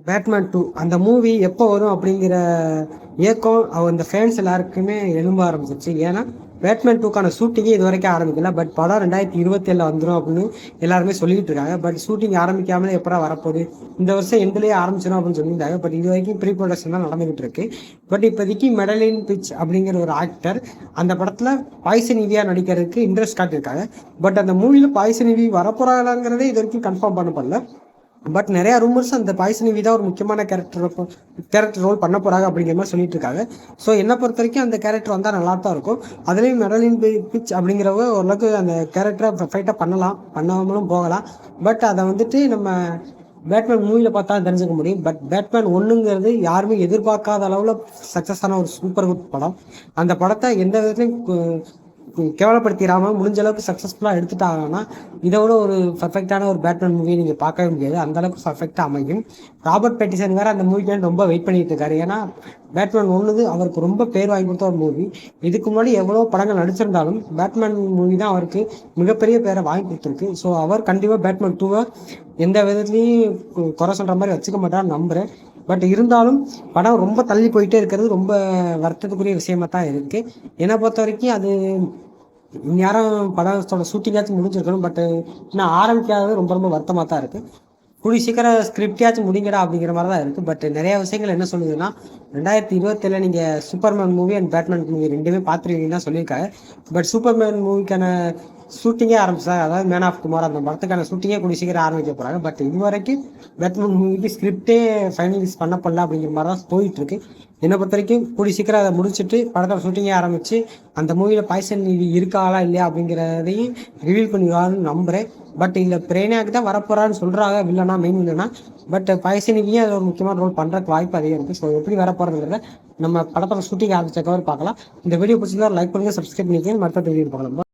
Batman 2 அந்த movie எப்போ வரும் அப்படிங்கிற ஏக்கம் அந்த ஃபேன்ஸ் எல்லாருக்குமே எழும்ப ஆரம்பிச்சிச்சு. ஏன்னா பேட்மேன் 2க்கான ஷூட்டிங்கே இது வரைக்கும் ஆரம்பிக்கல. பட் படம் 2027 வந்துடும் அப்படின்னு எல்லாருமே சொல்லிட்டு இருக்காங்க. பட் ஷூட்டிங் ஆரம்பிக்காமலே எப்படா வரப்போகுது, இந்த வருஷம் எண்ட்லேயே ஆரம்பிச்சிடும் அப்படின்னு சொல்லியிருந்தாங்க. பட் இது வரைக்கும் ப்ரீ ப்ரொடக்ஷன் தான் நடந்துகிட்டு இருக்கு. பட் இப்போதைக்கு மெடலின் பிச் அப்படிங்கிற ஒரு ஆக்டர் அந்த படத்தில் பாய்சன் இவியா நடிக்கிறதுக்கு இன்ட்ரெஸ்ட் காட்டியிருக்காங்க. பட் அந்த மூவியில் பாய்சன் இவி வரப்போறாங்களாங்கிறதே இது வரைக்கும் கன்ஃபார்ம் பண்ணப்படல. பட் நிறையா ரூமர்ஸ் அந்த பாய்சன் இவி தான் ஒரு முக்கியமான கேரக்டர் ரோல் பண்ண போகிறாங்க அப்படிங்கிற மாதிரி சொல்லிட்டு இருக்காங்க. ஸோ என்னை பொறுத்த வரைக்கும் அந்த கேரக்டர் வந்தால் நல்லா தான் இருக்கும். அதுலேயும் மெடலின் பிச் அப்படிங்கிறவங்க ஓரளவுக்கு அந்த கேரக்டரை பர்ஃபெக்டாக பண்ணாமலும் போகலாம். பட் அதை வந்துட்டு நம்ம பேட்மேன் மூவியில் பார்த்தா தெரிஞ்சுக்க முடியும். பட் பேட்மேன் 1ங்கிறது யாருமே எதிர்பார்க்காத அளவில் சக்ஸஸான ஒரு சூப்பர் குட் படம். அந்த படத்தை எந்த விதத்துலையும் கேவலப்படுத்திடாமல் முடிஞ்ச அளவுக்கு சக்ஸஸ்ஃபுல்லாக எடுத்துட்டாங்கன்னா இதை விட ஒரு பர்ஃபெக்டான ஒரு பேட்மேன் மூவியை நீங்கள் பார்க்கவே முடியாது. அந்தளவுக்கு பர்ஃபெக்டாக அமையும். ராபர்ட் பேட்டிசன் வேறு அந்த மூவிக்கு ரொம்ப வெயிட் பண்ணிட்டு இருக்காரு. ஏன்னா பேட்மேன் 1 அவருக்கு ரொம்ப பேர் வாங்கி கொடுத்த ஒரு மூவி. இதுக்கு முன்னாடி எவ்வளோ படங்கள் நடிச்சிருந்தாலும் பேட்மேன் மூவி தான் அவருக்கு மிகப்பெரிய பேரை வாங்கி கொடுத்துருக்கு. ஸோ அவர் கண்டிப்பாக பேட்மேன் 2 எந்த விதத்துலையும் குறை சொல்கிற மாதிரி வச்சுக்க மாட்டான்னு நம்புகிறேன். பட் இருந்தாலும் படம் ரொம்ப தள்ளி போயிட்டே இருக்கிறது ரொம்ப வருத்தத்துக்குரிய விஷயமா தான் இருக்குது. என்னை பொறுத்த வரைக்கும் அது யாரும் படத்தோட ஷூட்டிங்காச்சும் முடிஞ்சிருக்கணும். பட் இன்னும் ஆரம்பிக்காதது ரொம்ப ரொம்ப வருத்தமாக தான் இருக்குது. கூடிய சீக்கிரம் ஸ்கிரிப்டாச்சும் முடிங்கடா அப்படிங்கிற மாதிரி தான் இருக்குது. பட் நிறையா விஷயங்கள் என்ன சொல்லுதுன்னா 2027 நீங்கள் Superman movie and Batman movie ரெண்டுமே பார்த்துருவீங்கன்னு சொல்லியிருக்காங்க. பட் சூப்பர்மேன் மூவிக்கான ஷூட்டிங்கே ஆரம்பிச்சாங்க. அதாவது மேன் ஆஃப் டுமாரோ அந்த படத்துக்கான ஷூட்டிங்கே கூடிய சீக்கிரம் ஆரம்பிக்க போகிறாங்க. பட் இது வரைக்கும் பேட்மேன் மூவிக்கு ஸ்கிரிப்டே ஃபைனலைஸ் பண்ணப்படல அப்படிங்கிற மாதிரி தான் போயிட்டுருக்கு. என்னை பொறுத்த வரைக்கும் கூடிய சீக்கிரம் அதை முடிச்சுட்டு படத்தோட ஷூட்டிங்கே ஆரம்பித்து அந்த மூவியில் பாய்சன் இவி இருக்காளா இல்லையா அப்படிங்கிறதையும் ரிவீல் பண்ணிடுவாருன்னு நம்புகிறேன். பட் இதில் பிரேனாக்கு தான் வரப்போறான்னு சொல்கிறாங்க, வில்லனா மெயின் வில்லனா. பட் பாய்சன் இவியும் அதில் ஒரு முக்கியமான ரோல் பண்ணுறதுக்கு வாய்ப்பு அதிகம் இருக்குது. ஸோ எப்படி வரப்போகிறதுங்கிறத நம்ம படத்தோட ஷூட்டிங் ஆரம்பிச்சக்கவர் பார்க்கலாம். இந்த வீடியோ பிடிச்சிருந்தா லைக் பண்ணுங்கள், சப்ஸ்கிரைப் பண்ணிக்கங்க. மற்ற வீடியோ பார்க்கலாம்.